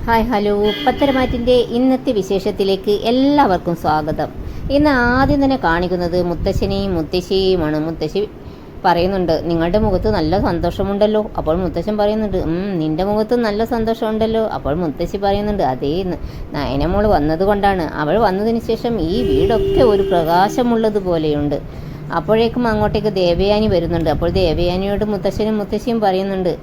Hi hello, പത്തരമാറ്റിൻ്റെ ഇന്നത്തെ വിശേഷത്തിലേക്ക് എല്ലാവർക്കും സ്വാഗതം. ഇന്ന് ആദ്യം തന്നെ കാണിക്കുന്നത് മുത്തശ്ശനെയും മുത്തശ്ശിയെയുമാണ്. മുത്തശ്ശി പറയുന്നുണ്ട്, നിങ്ങളുടെ മുഖത്ത് നല്ല സന്തോഷമുണ്ടല്ലോ. അപ്പോൾ മുത്തശ്ശൻ പറയുന്നുണ്ട്, നിൻ്റെ മുഖത്ത് നല്ല സന്തോഷമുണ്ടല്ലോ. അപ്പോൾ മുത്തശ്ശി പറയുന്നുണ്ട്, അതേ നയനമോൾ വന്നതുകൊണ്ടാണ്. അവൾ വന്നതിന് ശേഷം ഈ വീടൊക്കെ ഒരു പ്രകാശമുള്ളതുപോലെയുണ്ട്. അപ്പോഴേക്കും അങ്ങോട്ടേക്ക് ദേവയാനി വരുന്നുണ്ട്. അപ്പോൾ ദേവയാനിയോട് മുത്തശ്ശനും മുത്തശ്ശിയും പറയുന്നുണ്ട്,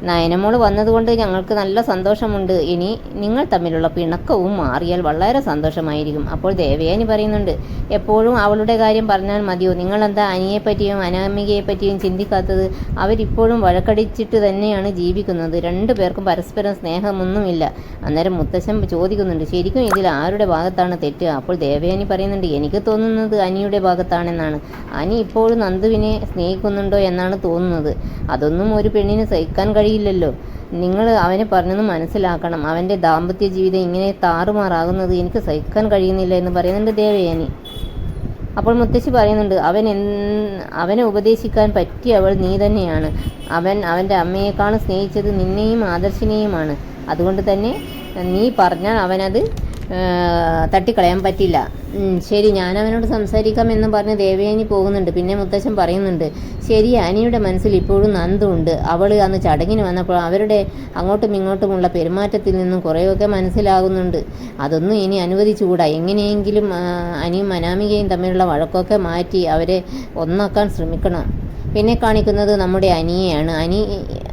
നയനമോൾ വന്നതുകൊണ്ട് ഞങ്ങൾക്ക് നല്ല സന്തോഷമുണ്ട്. ഇനി നിങ്ങൾ തമ്മിലുള്ള പിണക്കവും മാറിയാൽ വളരെ സന്തോഷമായിരിക്കും. അപ്പോൾ ദേവയാനി പറയുന്നുണ്ട്, എപ്പോഴും അവളുടെ കാര്യം പറഞ്ഞാൽ മതിയോ? നിങ്ങളെന്താ അനിയെപ്പറ്റിയും അനാമികയെ പറ്റിയും ചിന്തിക്കാത്തത്? അവരിപ്പോഴും വഴക്കടിച്ചിട്ട് തന്നെയാണ് ജീവിക്കുന്നത്. രണ്ടു പേർക്കും പരസ്പരം സ്നേഹമൊന്നുമില്ല. അന്നേരം മുത്തശ്ശൻ ചോദിക്കുന്നുണ്ട്, ശരിക്കും ഇതിൽ ആരുടെ ഭാഗത്താണ് തെറ്റ്? അപ്പോൾ ദേവയാനി പറയുന്നുണ്ട്, എനിക്ക് തോന്നുന്നത് അനിയുടെ ഭാഗത്താണെന്നാണ്. അനി ഇപ്പോഴും നന്ദുവിനെ സ്നേഹിക്കുന്നുണ്ടോ എന്നാണ് തോന്നുന്നത്. അതൊന്നും ഒരു പെണ്ണിന് സഹിക്കാൻ കഴിയില്ലല്ലോ. നിങ്ങൾ അവനെ പറഞ്ഞൊന്ന് മനസ്സിലാക്കണം. അവൻ്റെ ദാമ്പത്യ ജീവിതം ഇങ്ങനെ താറുമാറാകുന്നത് എനിക്ക് സഹിക്കാൻ കഴിയുന്നില്ല എന്ന് പറയുന്നുണ്ട് ദേവയാനി. അപ്പോൾ മുത്തശ്ശി പറയുന്നുണ്ട്, അവനെ ഉപദേശിക്കാൻ പറ്റിയവൾ നീ തന്നെയാണ്. അവൻ്റെ അമ്മയെക്കാളും സ്നേഹിച്ചത് നിന്നെയും ആദർശിനെയുമാണ്. അതുകൊണ്ട് തന്നെ നീ പറഞ്ഞാൽ അവനത് തട്ടിക്കളയാൻ പറ്റില്ല. ശരി, ഞാൻ അവനോട് സംസാരിക്കാം എന്ന് പറഞ്ഞ് ദേവയാനി പോകുന്നുണ്ട്. പിന്നെ മുത്തശ്ശൻ പറയുന്നുണ്ട്, ശരി, അനിയുടെ മനസ്സിൽ ഇപ്പോഴും നന്ദുണ്ട്. അവൾ അന്ന് ചടങ്ങിന് വന്നപ്പോൾ അവരുടെ അങ്ങോട്ടും ഇങ്ങോട്ടുമുള്ള പെരുമാറ്റത്തിൽ നിന്നും കുറേയൊക്കെ മനസ്സിലാകുന്നുണ്ട്. അതൊന്നും ഇനി അനുവദിച്ചുകൂടാ. എങ്ങനെയെങ്കിലും അനിയും അനാമികയും തമ്മിലുള്ള വഴക്കൊക്കെ മാറ്റി അവരെ ഒന്നാക്കാൻ ശ്രമിക്കണം. പിന്നെ കാണിക്കുന്നത് നമ്മുടെ അനിയെയാണ്. അനി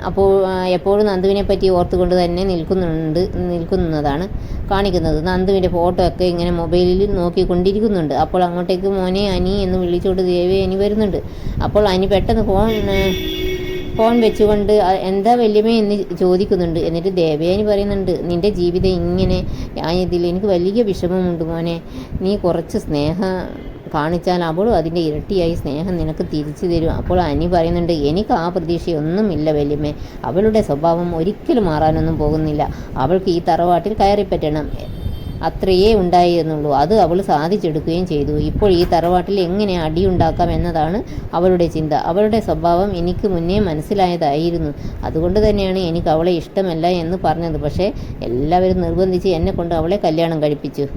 അപ്പോൾ എപ്പോഴും നന്ദുവിനെ പറ്റി ഓർത്തുകൊണ്ട് തന്നെ നിൽക്കുന്നതാണ് കാണിക്കുന്നത്. നന്ദുവിൻ്റെ ഫോട്ടോ ഒക്കെ ഇങ്ങനെ മൊബൈലിൽ നോക്കിക്കൊണ്ടിരിക്കുന്നുണ്ട്. അപ്പോൾ അങ്ങോട്ടേക്ക് മോനെ അനി എന്ന് വിളിച്ചുകൊണ്ട് ദേവയാനി വരുന്നുണ്ട്. അപ്പോൾ അനി പെട്ടെന്ന് ഫോൺ വെച്ചുകൊണ്ട് എന്താ വല്യമ്മേ എന്ന് ചോദിക്കുന്നുണ്ട്. എന്നിട്ട് ദേവയാനി പറയുന്നുണ്ട്, നിൻ്റെ ജീവിതം ഇങ്ങനെ ആയതിൽ എനിക്ക് വലിയ വിഷമമുണ്ട് മോനെ. നീ കുറച്ച് സ്നേഹം കാണിച്ചാൽ അവളും അതിൻ്റെ ഇരട്ടിയായി സ്നേഹം നിനക്ക് തിരിച്ചു തരും. അപ്പോൾ അനി പറയുന്നുണ്ട്, എനിക്ക് ആ പ്രതീക്ഷയൊന്നുമില്ല വല്യമ്മേ. അവളുടെ സ്വഭാവം ഒരിക്കലും മാറാനൊന്നും പോകുന്നില്ല. അവൾക്ക് ഈ തറവാട്ടിൽ കയറിപ്പറ്റണം, അത്രയേ ഉണ്ടായിരുന്നുള്ളൂ. അത് അവൾ സാധിച്ചെടുക്കുകയും ചെയ്തു. ഇപ്പോൾ ഈ തറവാട്ടിൽ എങ്ങനെ അടിയുണ്ടാക്കാം എന്നതാണ് അവളുടെ ചിന്ത. അവളുടെ സ്വഭാവം എനിക്ക് മുന്നേ മനസ്സിലായതായിരുന്നു. അതുകൊണ്ട് തന്നെയാണ് എനിക്ക് അവളെ ഇഷ്ടമല്ല എന്ന് പറഞ്ഞത്. പക്ഷേ എല്ലാവരും നിർബന്ധിച്ച് എന്നെ കൊണ്ട് അവളെ കല്യാണം കഴിപ്പിച്ചു.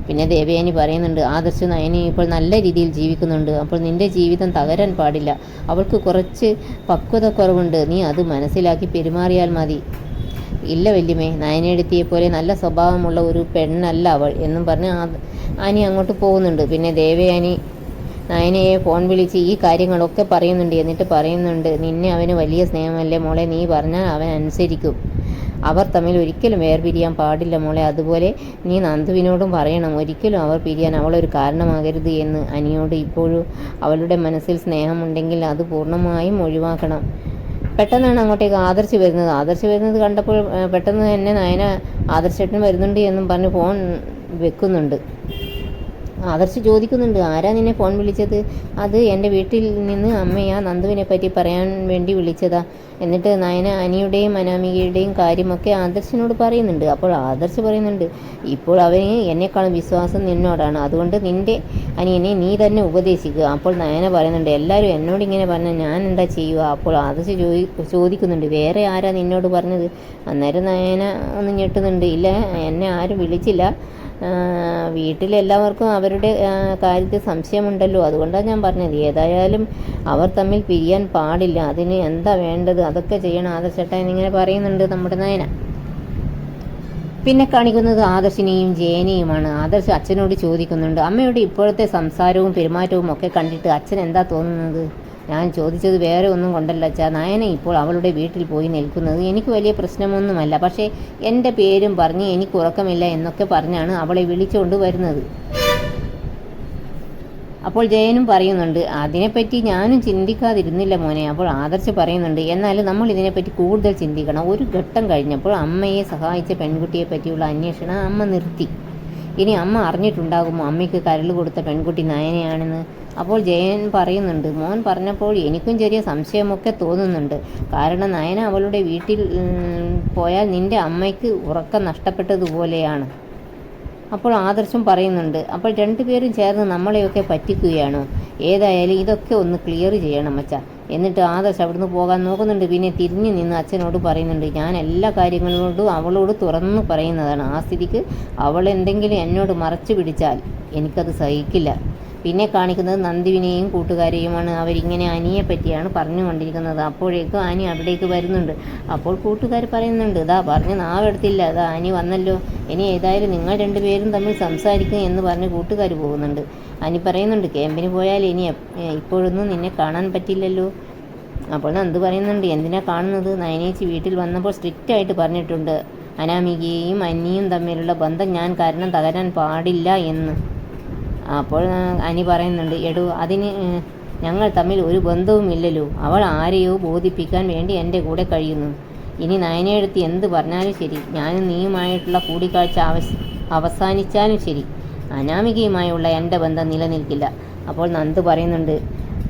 പിന്നെ ദേവയാനി പറയുന്നുണ്ട്, ആദർശ് നയനി ഇപ്പോൾ നല്ല രീതിയിൽ ജീവിക്കുന്നുണ്ട്. അപ്പോൾ നിൻ്റെ ജീവിതം തകരാൻ പാടില്ല. അവൾക്ക് കുറച്ച് പക്വത കുറവുണ്ട്. നീ അത് മനസ്സിലാക്കി പെരുമാറിയാൽ മതി. ഇല്ല വല്യമ്മേ, നയനെടുത്തിയെ പോലെ നല്ല സ്വഭാവമുള്ള ഒരു പെണ്ണല്ല അവൾ എന്നും പറഞ്ഞ് അനി അങ്ങോട്ട് പോകുന്നുണ്ട്. പിന്നെ ദേവയാനി നയനയെ ഫോൺ വിളിച്ച് ഈ കാര്യങ്ങളൊക്കെ പറയുന്നുണ്ട്. എന്നിട്ട് പറയുന്നുണ്ട്, നിന്നെ അവന് വലിയ സ്നേഹമല്ലേ മോളെ, നീ പറഞ്ഞാൽ അവൻ അനുസരിക്കും. അവർ തമ്മിൽ ഒരിക്കലും വേർപിരിയാൻ പാടില്ല മോളെ. അതുപോലെ നീ നന്ദുവിനോടും പറയണം, ഒരിക്കലും അവർ പിരിയാൻ അവളൊരു കാരണമാകരുത് എന്ന്. അനിയോട് ഇപ്പോഴും അവളുടെ മനസ്സിൽ സ്നേഹമുണ്ടെങ്കിൽ അത് പൂർണ്ണമായും ഒഴിവാക്കണം. പെട്ടെന്നാണ് അങ്ങോട്ടേക്ക് ആദർശ് വരുന്നത് കണ്ടപ്പോൾ പെട്ടെന്ന് തന്നെ നയന ആദർശേട്ടൻ വരുന്നുണ്ട് എന്നും പറഞ്ഞ് ഫോൺ വെക്കുന്നുണ്ട്. ആദർശ് ചോദിക്കുന്നുണ്ട്, ആരാ നിന്നെ ഫോൺ വിളിച്ചത്? അത് എൻ്റെ വീട്ടിൽ നിന്ന് അമ്മയാ നന്ദുവിനെ പറ്റി പറയാൻ വേണ്ടി വിളിച്ചതാ. എന്നിട്ട് നയന അനിയുടെയും അനാമികയുടെയും കാര്യമൊക്കെ ആദർശിനോട് പറയുന്നുണ്ട്. അപ്പോൾ ആദർശ് പറയുന്നുണ്ട്, ഇപ്പോൾ അവന് എന്നെക്കാളും വിശ്വാസം നിന്നോടാണ്. അതുകൊണ്ട് നിൻ്റെ അനിയനെ നീ തന്നെ ഉപദേശിക്കുക. അപ്പോൾ നയന പറയുന്നുണ്ട്, എല്ലാവരും എന്നോട് ഇങ്ങനെ പറഞ്ഞാൽ ഞാൻ എന്താ ചെയ്യുക? അപ്പോൾ ആദർശ് ചോദിക്കുന്നുണ്ട്, വേറെ ആരാ നിന്നോട് പറഞ്ഞത്? അന്നേരം നയന ഒന്ന് ഞെട്ടുന്നുണ്ട്, ഇല്ല, എന്നെ ആരും വിളിച്ചില്ല. വീട്ടിലെല്ലാവർക്കും അവരുടെ കാര്യത്തിൽ സംശയമുണ്ടല്ലോ, അതുകൊണ്ടാണ് ഞാൻ പറഞ്ഞത്. ഏതായാലും അവർ തമ്മിൽ പിരിയാൻ പാടില്ല. അതിന് എന്താ വേണ്ടത് അതൊക്കെ ചെയ്യണം ആദർശേട്ടാ എന്നിങ്ങനെ പറയുന്നുണ്ട് നമ്മുടെ നയന. പിന്നെ കാണിക്കുന്നത് ആദർശിനെയും ജയനെയുമാണ്. ആദർശ് അച്ഛനോട് ചോദിക്കുന്നുണ്ട്, അമ്മയുടെ ഇപ്പോഴത്തെ സംസാരവും പെരുമാറ്റവും ഒക്കെ കണ്ടിട്ട് അച്ഛൻ എന്താ തോന്നുന്നത്? ഞാൻ ചോദിച്ചത് വേറെ ഒന്നും കൊണ്ടല്ല അച്ഛാ. നയന ഇപ്പോൾ അവളുടെ വീട്ടിൽ പോയി നിൽക്കുന്നത് എനിക്ക് വലിയ പ്രശ്നമൊന്നുമല്ല. പക്ഷേ എൻ്റെ പേരും പറഞ്ഞ് എനിക്ക് ഉറക്കമില്ല എന്നൊക്കെ പറഞ്ഞാണ് അവളെ വിളിച്ചുകൊണ്ട് വരുന്നത്. അപ്പോൾ ജയനും പറയുന്നുണ്ട്, അതിനെപ്പറ്റി ഞാനും ചിന്തിക്കാതിരുന്നില്ല മോനെ. അപ്പോൾ ആദർശ് പറയുന്നുണ്ട്, എന്നാലും നമ്മൾ ഇതിനെപ്പറ്റി കൂടുതൽ ചിന്തിക്കണം. ഒരു ഘട്ടം കഴിഞ്ഞപ്പോൾ അമ്മയെ സഹായിച്ച പെൺകുട്ടിയെ പറ്റിയുള്ള അന്വേഷണം അമ്മ നിർത്തി. ഇനി അമ്മ അറിഞ്ഞിട്ടുണ്ടാകുമോ അമ്മയ്ക്ക് കരൾ കൊടുത്ത പെൺകുട്ടി നയനയാണെന്ന്? അപ്പോൾ ജയൻ പറയുന്നുണ്ട്, മോൻ പറഞ്ഞപ്പോൾ എനിക്കും ചെറിയ സംശയമൊക്കെ തോന്നുന്നുണ്ട്. കാരണം നയന അവളുടെ വീട്ടിൽ പോയാൽ നിൻ്റെ അമ്മയ്ക്ക് ഉറക്കം നഷ്ടപ്പെട്ടതുപോലെയാണ്. അപ്പോൾ ആദർശം പറയുന്നുണ്ട്, അപ്പോൾ രണ്ടുപേരും ചേർന്ന് നമ്മളെയൊക്കെ പറ്റിക്കുകയാണോ? ഏതായാലും ഇതൊക്കെ ഒന്ന് ക്ലിയർ ചെയ്യണം അച്ഛാ. എന്നിട്ട് ആദർശ് അവിടുന്ന് പോകാൻ നോക്കുന്നുണ്ട്. പിന്നെ തിരിഞ്ഞു നിന്ന് അച്ഛനോട് പറയുന്നുണ്ട്, ഞാൻ എല്ലാ കാര്യങ്ങളോടും അവളോട് തുറന്നു പറയുന്നതാണ്. ആ സ്ഥിതിക്ക് അവൾ എന്തെങ്കിലും എന്നോട് മറച്ചു പിടിച്ചാൽ എനിക്കത് സഹിക്കില്ല. പിന്നെ കാണിക്കുന്നത് നന്ദുവിനെയും കൂട്ടുകാരെയുമാണ്. അവരിങ്ങനെ അനിയെ പറ്റിയാണ് പറഞ്ഞുകൊണ്ടിരിക്കുന്നത്. അപ്പോഴേക്കും അനി അവിടേക്ക് വരുന്നുണ്ട്. അപ്പോൾ കൂട്ടുകാർ പറയുന്നുണ്ട്, ഇതാ പറഞ്ഞ് നാവെടുത്തില്ല, ഇതാ അനി വന്നല്ലോ, ഇനി ഏതായാലും നിങ്ങൾ രണ്ടുപേരും തമ്മിൽ സംസാരിക്കും എന്ന് പറഞ്ഞ് കൂട്ടുകാർ പോകുന്നുണ്ട്. അനി പറയുന്നുണ്ട്, ക്യാമ്പിന് പോയാൽ ഇനി ഇപ്പോഴൊന്നും നിന്നെ കാണാൻ പറ്റില്ലല്ലോ. അപ്പോൾ നന്ദു പറയുന്നുണ്ട്, എന്തിനാ കാണുന്നത്? നയനേച്ചി വീട്ടിൽ വന്നപ്പോൾ സ്ട്രിക്റ്റായിട്ട് പറഞ്ഞിട്ടുണ്ട്, അനാമികയും അനിയും തമ്മിലുള്ള ബന്ധം ഞാൻ കാരണം തകരാൻ പാടില്ല എന്ന്. അപ്പോൾ അനി പറയുന്നുണ്ട്, എടോ അതിന് ഞങ്ങൾ തമ്മിൽ ഒരു ബന്ധവുമില്ലല്ലോ. അവൾ ആരെയോ ബോധിപ്പിക്കാൻ വേണ്ടി എൻ്റെ കൂടെ കഴിയുന്നു. ഇനി നയനയെടുത്ത് എന്ത് പറഞ്ഞാലും ശരി, ഞാനും നീയുമായിട്ടുള്ള കൂടിക്കാഴ്ച അവസാനിച്ചാലും ശരി, അനാമികയുമായുള്ള എൻ്റെ ബന്ധം നിലനിൽക്കില്ല. അപ്പോൾ നന്ദു പറയുന്നുണ്ട്,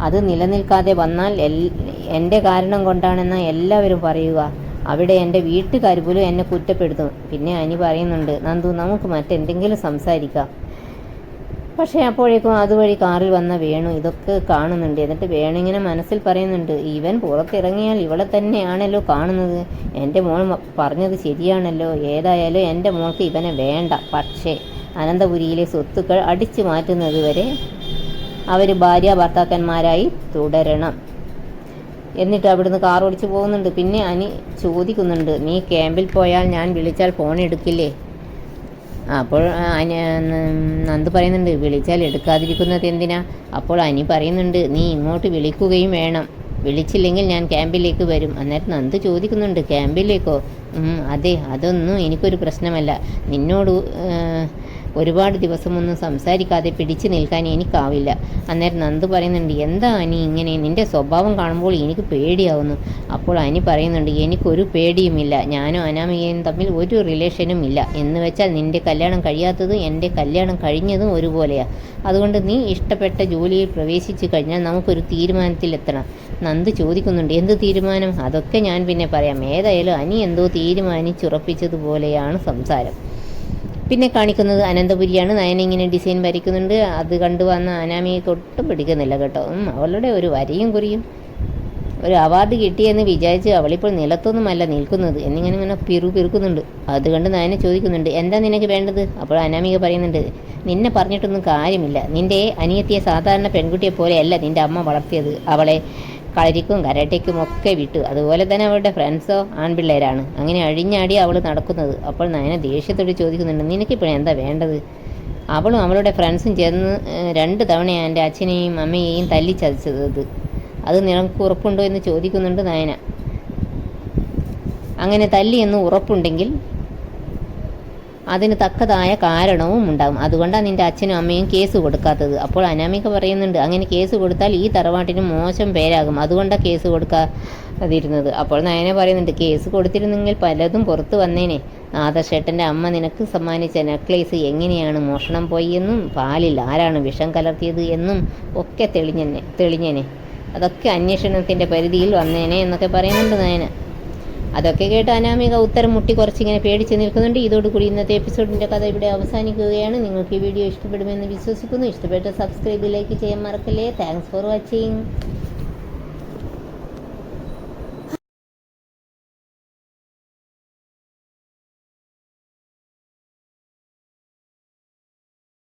അത് നിലനിൽക്കാതെ വന്നാൽ എൻ്റെ കാരണം കൊണ്ടാണെന്ന് എല്ലാവരും പറയുക. അവിടെ എൻ്റെ വീട്ടുകാർ പോലും എന്നെ കുറ്റപ്പെടുത്തും. പിന്നെ അനി പറയുന്നുണ്ട്, നന്ദു നമുക്ക് മറ്റെന്തെങ്കിലും സംസാരിക്കാം. പക്ഷേ അപ്പോഴേക്കും അതുവഴി കാറിൽ വന്ന വേണു ഇതൊക്കെ കാണുന്നുണ്ട്. എന്നിട്ട് വേണു ഇങ്ങനെ മനസ്സിൽ പറയുന്നുണ്ട്, ഇവൻ പുറത്തിറങ്ങിയാൽ ഇവളെ തന്നെയാണല്ലോ കാണുന്നത്. എൻ്റെ മോൾ പറഞ്ഞത് ശരിയാണല്ലോ. ഏതായാലും എൻ്റെ മോൾക്ക് ഇവനെ വേണ്ട. പക്ഷേ അനന്തപുരിയിലെ സ്വത്തുക്കൾ അടിച്ചു മാറ്റുന്നത് വരെ അവർ ഭാര്യ ഭർത്താക്കന്മാരായി തുടരണം. എന്നിട്ട് അവിടുന്ന് കാർ ഓടിച്ച് പോകുന്നുണ്ട്. പിന്നെ അനി ചോദിക്കുന്നുണ്ട്, നീ ക്യാമ്പിൽ പോയാൽ ഞാൻ വിളിച്ചാൽ ഫോൺ എടുക്കില്ലേ? അപ്പോൾ നന്ദു പറയുന്നുണ്ട്, വിളിച്ചാൽ എടുക്കാതിരിക്കുന്നത് എന്തിനാ? അപ്പോൾ അനി പറയുന്നുണ്ട്, നീ ഇങ്ങോട്ട് വിളിക്കുകയും വേണം. വിളിച്ചില്ലെങ്കിൽ ഞാൻ ക്യാമ്പിലേക്ക് വരും. അന്നേരം നന്ദു ചോദിക്കുന്നുണ്ട്, ക്യാമ്പിലേക്കോ? അതെ, അതൊന്നും എനിക്കൊരു പ്രശ്നമല്ല. നിന്നോട് ഒരുപാട് ദിവസമൊന്നും സംസാരിക്കാതെ പിടിച്ചു നിൽക്കാൻ എനിക്കാവില്ല. അന്നേരം നന്ദു പറയുന്നുണ്ട്, എന്താ അനി ഇങ്ങനെ? നിൻ്റെ സ്വഭാവം കാണുമ്പോൾ എനിക്ക് പേടിയാവുന്നു. അപ്പോൾ അനി പറയുന്നുണ്ട്, എനിക്കൊരു പേടിയുമില്ല. ഞാനും അനാമികയും തമ്മിൽ ഒരു റിലേഷനും ഇല്ല. എന്ന് വെച്ചാൽ നിൻ്റെ കല്യാണം കഴിയാത്തതും എൻ്റെ കല്യാണം കഴിഞ്ഞതും ഒരുപോലെയാണ്. അതുകൊണ്ട് നീ ഇഷ്ടപ്പെട്ട ജോലിയിൽ പ്രവേശിച്ചു കഴിഞ്ഞാൽ നമുക്കൊരു തീരുമാനത്തിലെത്തണം. നന്ദു ചോദിക്കുന്നുണ്ട്, എന്ത് തീരുമാനം? അതൊക്കെ ഞാൻ പിന്നെ പറയാം. ഏതായാലും അനി എന്തോ തീരുമാനിച്ചുറപ്പിച്ചതുപോലെയാണ് സംസാരം. പിന്നെ കാണിക്കുന്നത് അനന്തപുരിയാണ്. നയന ഇങ്ങനെ ഡിസൈൻ വരയ്ക്കുന്നുണ്ട്. അത് കണ്ടു വന്ന അനാമികയ്ക്ക് ഒട്ടും പിടിക്കുന്നില്ല കേട്ടോ. അവളുടെ ഒരു വരയും കുറിയും ഒരു അവാർഡ് കിട്ടിയെന്ന് വിചാരിച്ച് അവളിപ്പോൾ നിലത്തൊന്നുമല്ല നിൽക്കുന്നത് എന്നിങ്ങനെ പിറുക്കുന്നുണ്ട്. അത് കണ്ട് നയന ചോദിക്കുന്നുണ്ട്, എന്താ നിനക്ക് വേണ്ടത്? അപ്പോൾ അനാമിക പറയുന്നുണ്ട്, നിന്നെ പറഞ്ഞിട്ടൊന്നും കാര്യമില്ല. നിൻ്റെ അനിയത്തിയെ സാധാരണ പെൺകുട്ടിയെ പോലെയല്ല നിൻ്റെ അമ്മ വളർത്തിയത്. അവളെ കളരിക്കും കരാട്ടയ്ക്കും ഒക്കെ വിട്ടു. അതുപോലെ തന്നെ അവളുടെ ഫ്രണ്ട്സോ ആൺപിള്ളേരാണ്. അങ്ങനെ അഴിഞ്ഞാടി അവൾ നടക്കുന്നത്. അപ്പോൾ നയന ദേഷ്യത്തോട് ചോദിക്കുന്നുണ്ട്, നിനക്കിപ്പോൾ എന്താ വേണ്ടത്? അവളും അവളുടെ ഫ്രണ്ട്സും ചേർന്ന് 2 തവണയാണ് എൻ്റെ അച്ഛനെയും അമ്മയെയും തല്ലിച്ചതച്ചത്. അത് നിനക്ക് ഉറപ്പുണ്ടോ എന്ന് ചോദിക്കുന്നുണ്ട് നയന. അങ്ങനെ തല്ലി എന്ന് ഉറപ്പുണ്ടെങ്കിൽ അതിന് തക്കതായ കാരണവും ഉണ്ടാകും. അതുകൊണ്ടാണ് നിൻ്റെ അച്ഛനും അമ്മയും കേസ് കൊടുക്കാത്തത്. അപ്പോൾ അനാമിക പറയുന്നുണ്ട്, അങ്ങനെ കേസ് കൊടുത്താൽ ഈ തറവാട്ടിന് മോശം പേരാകും. അതുകൊണ്ടാണ് കേസ് കൊടുക്കാതിരുന്നത്. അപ്പോൾ നയന പറയുന്നുണ്ട്, കേസ് കൊടുത്തിരുന്നെങ്കിൽ പലതും പുറത്തു വന്നേനെ. ആദർശേട്ടൻ്റെ അമ്മ നിനക്ക് സമ്മാനിച്ച നെക്ലേസ് എങ്ങനെയാണ് മോഷണം പോയി എന്നും പാലിൽ ആരാണ് വിഷം കലർത്തിയത് എന്നും ഒക്കെ തെളിഞ്ഞേനെ. അതൊക്കെ അന്വേഷണത്തിൻ്റെ പരിധിയിൽ വന്നേനെ എന്നൊക്കെ പറയുന്നുണ്ട് നയന. അതൊക്കെ കേട്ട് അനാമിക ഉത്തരം മുട്ടി കുറച്ചിങ്ങനെ പേടിച്ച് നിൽക്കുന്നുണ്ട്. ഇതോടുകൂടി ഇന്നത്തെ എപ്പിസോഡിൻ്റെ കഥ ഇവിടെ അവസാനിക്കുകയാണ്. നിങ്ങൾക്ക് ഈ വീഡിയോ ഇഷ്ടപ്പെടുമെന്ന് വിശ്വസിക്കുന്നു. ഇഷ്ടപ്പെട്ട സബ്സ്ക്രൈബ്, ലൈക്ക് ചെയ്യാൻ മറക്കല്ലേ. Thanks for watching.